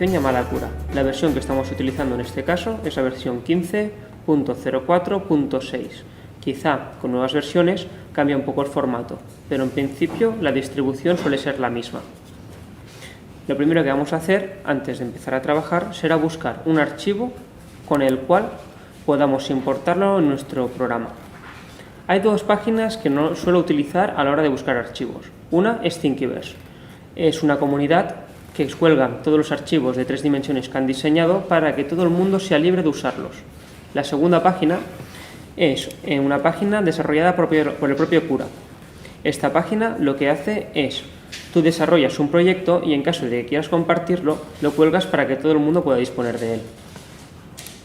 aplicación llamada Cura. La versión que estamos utilizando en este caso es la versión 15.04.6. Quizá con nuevas versiones cambia un poco el formato, pero en principio la distribución suele ser la misma. Lo primero que vamos a hacer antes de empezar a trabajar será buscar un archivo con el cual podamos importarlo en nuestro programa. Hay dos páginas que no suelo utilizar a la hora de buscar archivos. Una es Thingiverse. Es una comunidad que cuelgan todos los archivos de 3 dimensiones que han diseñado para que todo el mundo sea libre de usarlos. La segunda página es una página desarrollada por el propio Cura. Esta página lo que hace es, tú desarrollas un proyecto y en caso de que quieras compartirlo, lo cuelgas para que todo el mundo pueda disponer de él.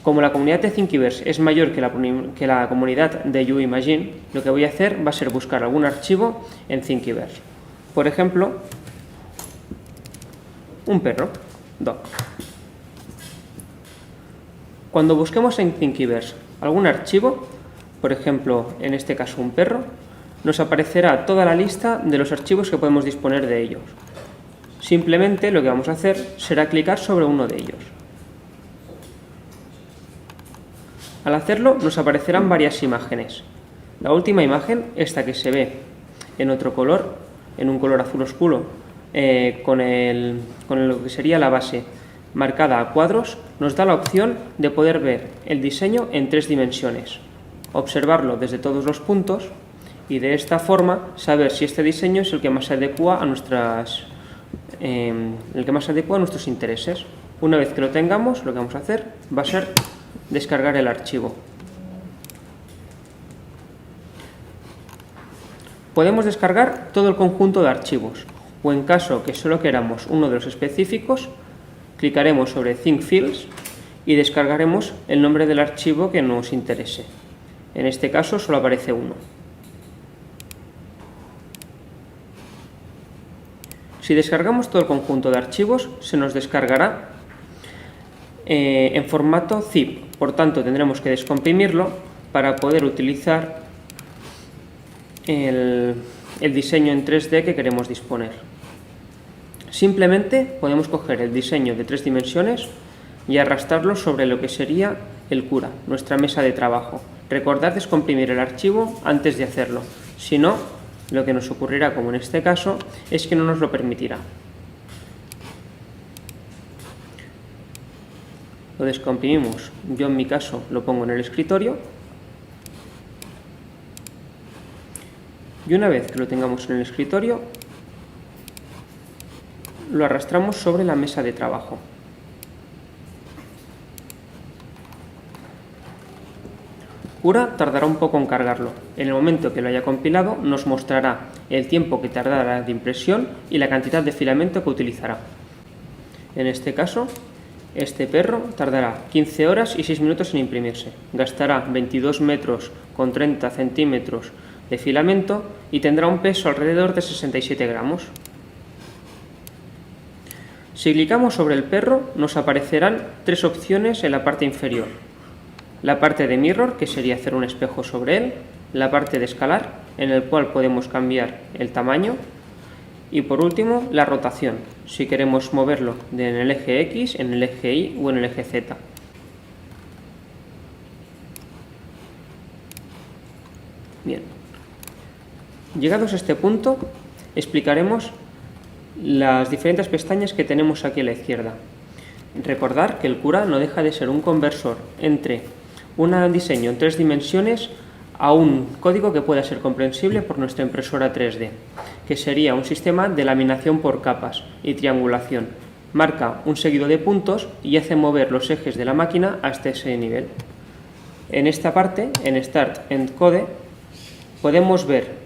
Como la comunidad de Thingiverse es mayor que la comunidad de UImagine, lo que voy a hacer va a ser buscar algún archivo en Thingiverse. Por ejemplo, un perro, dog. Cuando busquemos en Thingiverse algún archivo, por ejemplo, en este caso un perro, nos aparecerá toda la lista de los archivos que podemos disponer de ellos. Simplemente lo que vamos a hacer será clicar sobre uno de ellos. Al hacerlo nos aparecerán varias imágenes. La última imagen, esta que se ve en otro color, en un color azul oscuro, con lo que sería la base marcada a cuadros, nos da la opción de poder ver el diseño en 3 dimensiones, observarlo desde todos los puntos y de esta forma saber si este diseño es el que más se adecua a nuestros intereses. Una vez que lo tengamos, lo que vamos a hacer va a ser descargar el archivo. Podemos descargar todo el conjunto de archivos o en caso que solo queramos uno de los específicos, clicaremos sobre Think Fields y descargaremos el nombre del archivo que nos interese. En este caso solo aparece uno. Si descargamos todo el conjunto de archivos, se nos descargará en formato zip, por tanto tendremos que descomprimirlo para poder utilizar el diseño en 3D que queremos disponer. Simplemente podemos coger el diseño de 3 dimensiones y arrastrarlo sobre lo que sería el Cura, nuestra mesa de trabajo. Recordad descomprimir el archivo antes de hacerlo, si no, lo que nos ocurrirá, como en este caso, es que no nos lo permitirá. Lo descomprimimos, yo en mi caso lo pongo en el escritorio y una vez que lo tengamos en el escritorio lo arrastramos sobre la mesa de trabajo. Cura tardará un poco en cargarlo. En el momento que lo haya compilado nos mostrará el tiempo que tardará de impresión y la cantidad de filamento que utilizará. En este caso, este perro tardará 15 horas y 6 minutos en imprimirse. Gastará 22 metros con 30 centímetros de filamento y tendrá un peso alrededor de 67 gramos. Si clicamos sobre el perro, nos aparecerán 3 opciones en la parte inferior. La parte de mirror, que sería hacer un espejo sobre él, la parte de escalar, en el cual podemos cambiar el tamaño, y por último, la rotación, si queremos moverlo en el eje X, en el eje Y o en el eje Z. Bien. Llegados a este punto, explicaremos las diferentes pestañas que tenemos aquí a la izquierda. Recordar que el Cura no deja de ser un conversor entre un diseño en 3 dimensiones a un código que pueda ser comprensible por nuestra impresora 3D, que sería un sistema de laminación por capas y triangulación. Marca un seguido de puntos y hace mover los ejes de la máquina hasta ese nivel. En esta parte, en Start End Code, podemos ver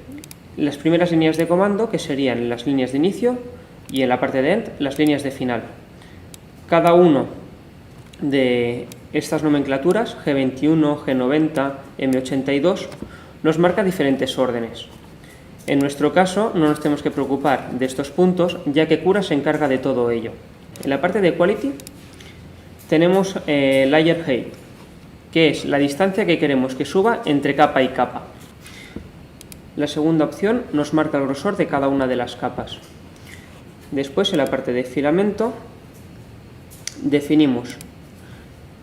las primeras líneas de comando, que serían las líneas de inicio, y en la parte de End, las líneas de final. Cada uno de estas nomenclaturas, G21, G90, M82, nos marca diferentes órdenes. En nuestro caso no nos tenemos que preocupar de estos puntos, ya que Cura se encarga de todo ello. En la parte de Quality tenemos Layer Height, que es la distancia que queremos que suba entre capa y capa. La segunda opción nos marca el grosor de cada una de las capas. Después, en la parte de filamento, definimos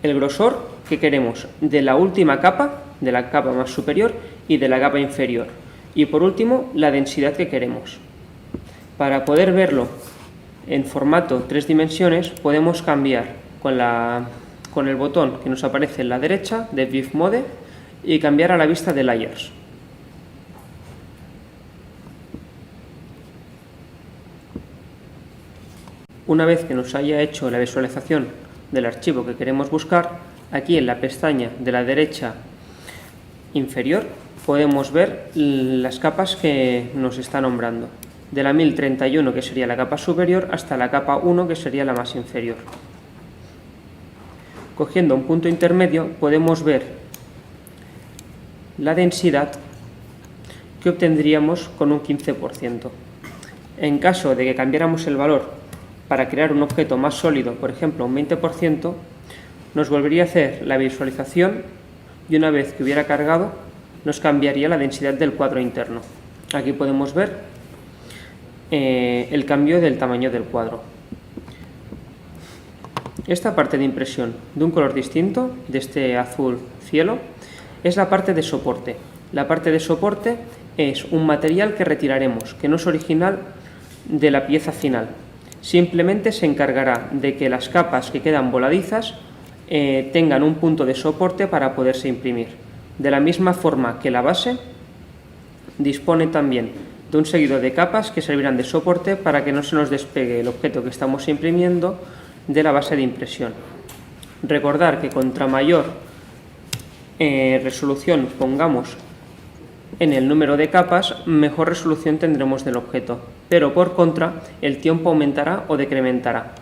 el grosor que queremos de la última capa, de la capa más superior y de la capa inferior. Y por último, la densidad que queremos. Para poder verlo en formato 3 dimensiones, podemos cambiar con el botón que nos aparece en la derecha de View Mode y cambiar a la vista de Layers. Una vez que nos haya hecho la visualización del archivo que queremos buscar, aquí en la pestaña de la derecha inferior podemos ver las capas que nos está nombrando, de la 1031, que sería la capa superior, hasta la capa 1, que sería la más inferior. Cogiendo un punto intermedio podemos ver la densidad que obtendríamos con un 15%. En caso de que cambiáramos el valor para crear un objeto más sólido, por ejemplo un 20%, nos volvería a hacer la visualización y una vez que hubiera cargado nos cambiaría la densidad del cuadro interno. Aquí podemos ver el cambio del tamaño del cuadro. Esta parte de impresión de un color distinto, de este azul cielo, es la parte de soporte. La parte de soporte es un material que retiraremos, que no es original de la pieza final. Simplemente se encargará de que las capas que quedan voladizas tengan un punto de soporte para poderse imprimir. De la misma forma que la base, dispone también de un seguido de capas que servirán de soporte para que no se nos despegue el objeto que estamos imprimiendo de la base de impresión. Recordar que contra mayor resolución pongamos en el número de capas, mejor resolución tendremos del objeto, pero por contra el tiempo aumentará o decrementará.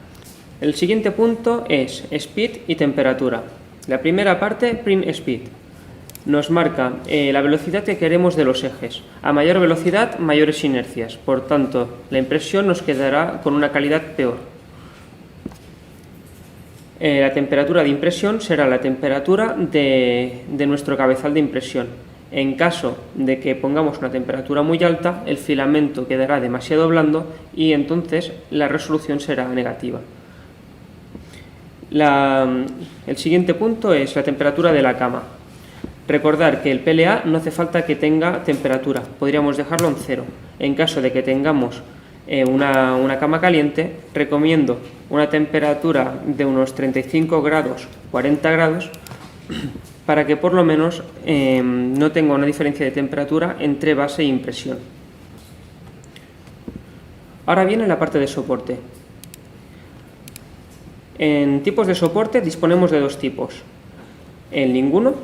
El siguiente punto es Speed y temperatura. La primera parte, Print Speed, nos marca la velocidad que queremos de los ejes. A mayor velocidad, mayores inercias, por tanto la impresión nos quedará con una calidad peor. La temperatura de impresión será la temperatura de nuestro cabezal de impresión. En caso de que pongamos una temperatura muy alta, el filamento quedará demasiado blando y entonces la resolución será negativa. El siguiente punto es la temperatura de la cama. Recordar que el PLA no hace falta que tenga temperatura, podríamos dejarlo en 0. En caso de que tengamos una cama caliente, recomiendo una temperatura de unos 35 grados, 40 grados, para que por lo menos no tenga una diferencia de temperatura entre base e impresión. Ahora viene la parte de soporte. En tipos de soporte disponemos de dos tipos, el ninguno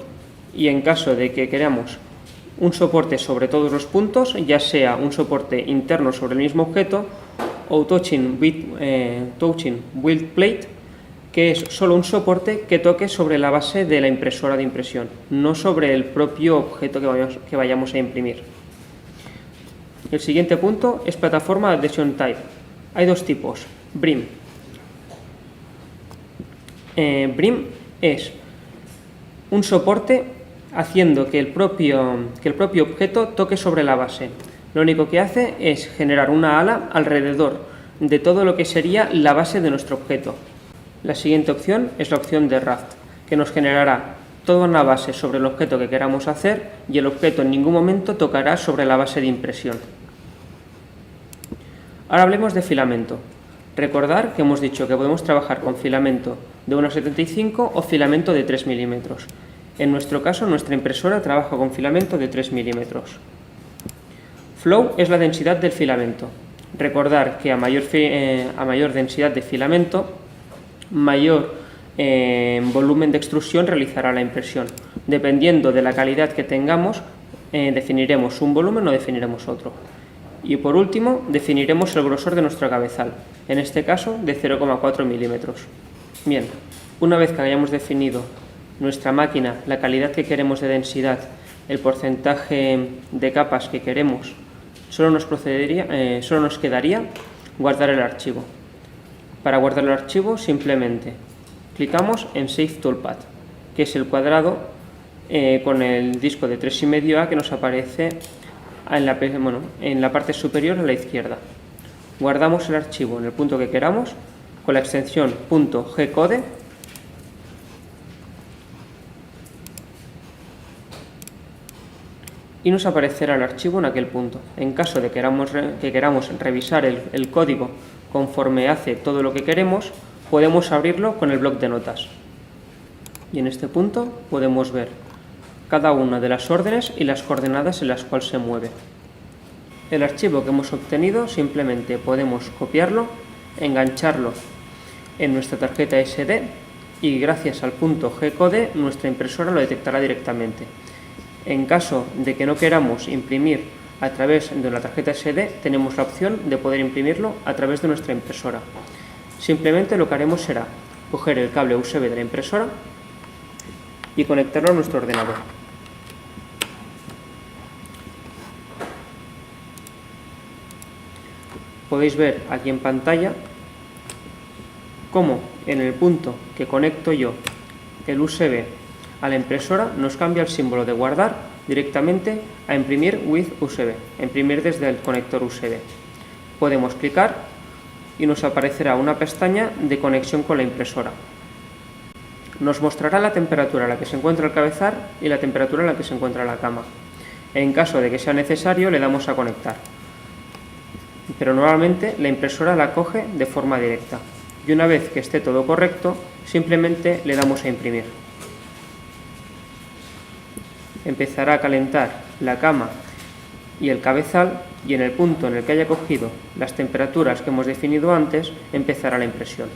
y en caso de que queramos un soporte sobre todos los puntos, ya sea un soporte interno sobre el mismo objeto o touching build plate, que es solo un soporte que toque sobre la base de la impresora de impresión, no sobre el propio objeto que vayamos a imprimir. El siguiente punto es plataforma Adhesion Type. Hay dos tipos, BRIM. BRIM es un soporte haciendo que el propio objeto toque sobre la base. Lo único que hace es generar una ala alrededor de todo lo que sería la base de nuestro objeto. La siguiente opción es la opción de Raft, que nos generará toda una base sobre el objeto que queramos hacer y el objeto en ningún momento tocará sobre la base de impresión. Ahora hablemos de filamento. Recordar que hemos dicho que podemos trabajar con filamento de 1,75 o filamento de 3 milímetros. En nuestro caso, nuestra impresora trabaja con filamento de 3 milímetros. Flow es la densidad del filamento. Recordar que a mayor densidad de filamento, mayor volumen de extrusión realizará la impresión. Dependiendo de la calidad que tengamos, definiremos un volumen o definiremos otro. Y por último, definiremos el grosor de nuestro cabezal, en este caso de 0,4 milímetros. Bien, una vez que hayamos definido nuestra máquina, la calidad que queremos de densidad, el porcentaje de capas que queremos, solo nos quedaría guardar el archivo. Para guardar el archivo simplemente clicamos en Save Toolpath, que es el cuadrado con el disco de 3,5A que nos aparece en la parte superior a la izquierda. Guardamos el archivo en el punto que queramos con la extensión .gcode y nos aparecerá el archivo en aquel punto. En caso de que queramos revisar el código conforme hace todo lo que queremos, podemos abrirlo con el bloc de notas. Y en este punto podemos ver cada una de las órdenes y las coordenadas en las cuales se mueve. El archivo que hemos obtenido simplemente podemos copiarlo, engancharlo en nuestra tarjeta SD y gracias al .gcode nuestra impresora lo detectará directamente. En caso de que no queramos imprimir a través de la tarjeta SD, tenemos la opción de poder imprimirlo a través de nuestra impresora. Simplemente lo que haremos será coger el cable USB de la impresora y conectarlo a nuestro ordenador. Podéis ver aquí en pantalla cómo en el punto que conecto yo el USB a la impresora nos cambia el símbolo de guardar directamente a imprimir with USB, imprimir desde el conector USB. Podemos clicar y nos aparecerá una pestaña de conexión con la impresora. Nos mostrará la temperatura a la que se encuentra el cabezal y la temperatura a la que se encuentra la cama. En caso de que sea necesario, le damos a conectar. Pero normalmente la impresora la coge de forma directa. Y una vez que esté todo correcto, simplemente le damos a imprimir. Empezará a calentar la cama y el cabezal y en el punto en el que haya cogido las temperaturas que hemos definido antes, empezará la impresión.